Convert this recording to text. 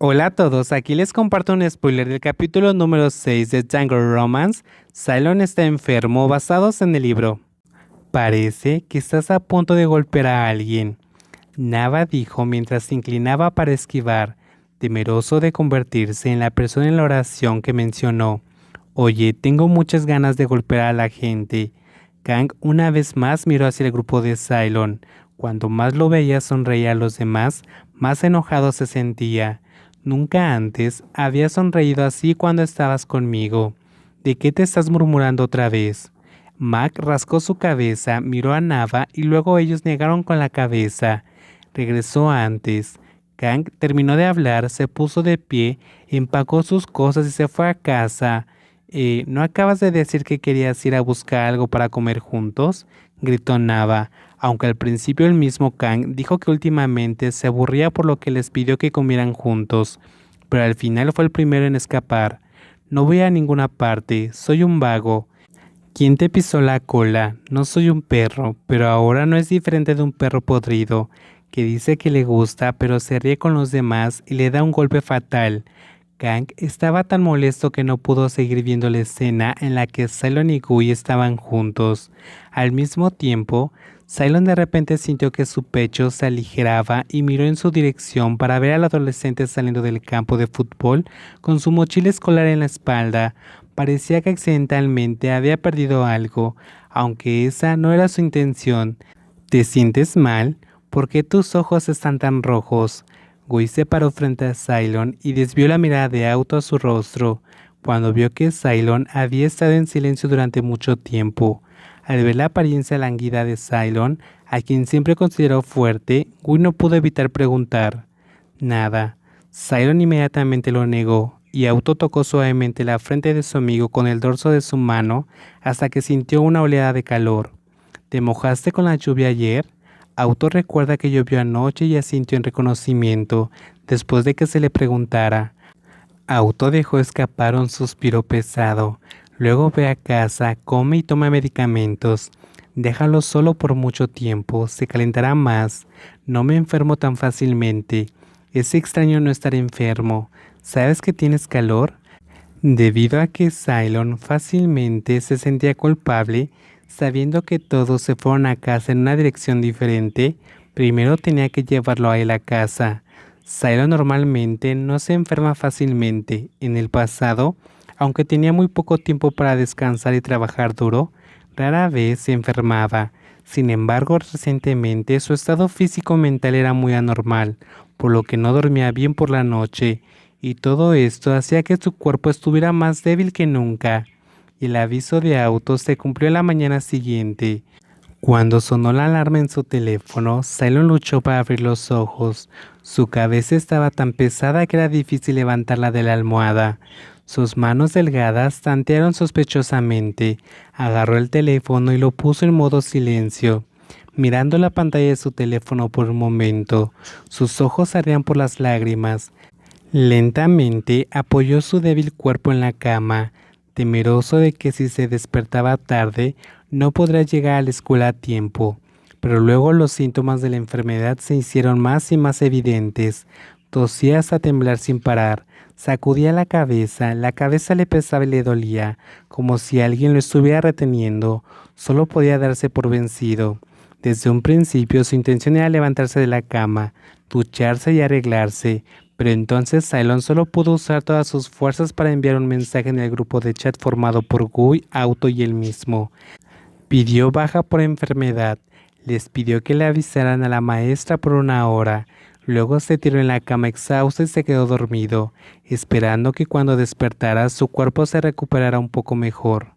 Hola a todos, aquí les comparto un spoiler del capítulo número 6 de Tangle Romance. Cylon está enfermo, basados en el libro. Parece que estás a punto de golpear a alguien, Nava dijo mientras se inclinaba para esquivar, temeroso de convertirse en la persona en la oración que mencionó. Oye, tengo muchas ganas de golpear a la gente. Kang una vez más miró hacia el grupo de Cylon. Cuando más lo veía sonreír a los demás, más enojado se sentía. Nunca antes había sonreído así cuando estabas conmigo. ¿De qué te estás murmurando otra vez? Mac rascó su cabeza, miró a Nava y luego ellos negaron con la cabeza. Regresó antes. Kang terminó de hablar, se puso de pie, empacó sus cosas y se fue a casa. ¿No acabas de decir que querías ir a buscar algo para comer juntos?, gritó Nava, aunque al principio el mismo Kang dijo que últimamente se aburría por lo que les pidió que comieran juntos, pero al final fue el primero en escapar. No voy a ninguna parte, soy un vago. ¿Quién te pisó la cola? No soy un perro, pero ahora no es diferente de un perro podrido, que dice que le gusta pero se ríe con los demás y le da un golpe fatal. Kang estaba tan molesto que no pudo seguir viendo la escena en la que Cylon y Gui estaban juntos. Al mismo tiempo, Cylon de repente sintió que su pecho se aligeraba y miró en su dirección para ver al adolescente saliendo del campo de fútbol con su mochila escolar en la espalda. Parecía que accidentalmente había perdido algo, aunque esa no era su intención. ¿Te sientes mal? ¿Por qué tus ojos están tan rojos? Gui se paró frente a Cylon y desvió la mirada de Auto a su rostro, cuando vio que Cylon había estado en silencio durante mucho tiempo. Al ver la apariencia lánguida de Cylon, a quien siempre consideró fuerte, Gui no pudo evitar preguntar. Nada. Cylon inmediatamente lo negó, y Auto tocó suavemente la frente de su amigo con el dorso de su mano hasta que sintió una oleada de calor. ¿Te mojaste con la lluvia ayer? Auto recuerda que llovió anoche y asintió en reconocimiento, después de que se le preguntara. Auto dejó escapar un suspiro pesado. Luego ve a casa, come y toma medicamentos. Déjalo solo por mucho tiempo, se calentará más. No me enfermo tan fácilmente. Es extraño no estar enfermo. ¿Sabes que tienes calor? Debido a que Cylon fácilmente se sentía culpable, sabiendo que todos se fueron a casa en una dirección diferente, primero tenía que llevarlo a él a casa. Cylon normalmente no se enferma fácilmente. En el pasado, aunque tenía muy poco tiempo para descansar y trabajar duro, rara vez se enfermaba. Sin embargo, recientemente su estado físico-mental era muy anormal, por lo que no dormía bien por la noche, y todo esto hacía que su cuerpo estuviera más débil que nunca. El aviso de auto se cumplió la mañana siguiente. Cuando sonó la alarma en su teléfono, Cylon luchó para abrir los ojos. Su cabeza estaba tan pesada que era difícil levantarla de la almohada. Sus manos delgadas tantearon sospechosamente. Agarró el teléfono y lo puso en modo silencio. Mirando la pantalla de su teléfono por un momento, sus ojos ardían por las lágrimas. Lentamente apoyó su débil cuerpo en la cama, temeroso de que si se despertaba tarde no podría llegar a la escuela a tiempo. Pero luego los síntomas de la enfermedad se hicieron más y más evidentes. Tosía hasta temblar sin parar, sacudía la cabeza le pesaba y le dolía, como si alguien lo estuviera reteniendo. Solo podía darse por vencido. Desde un principio su intención era levantarse de la cama, ducharse y arreglarse, pero entonces Cylon solo pudo usar todas sus fuerzas para enviar un mensaje en el grupo de chat formado por Gui, Auto y él mismo. Pidió baja por enfermedad, les pidió que le avisaran a la maestra por 1 hora, luego se tiró en la cama exhausto y se quedó dormido, esperando que cuando despertara su cuerpo se recuperara un poco mejor.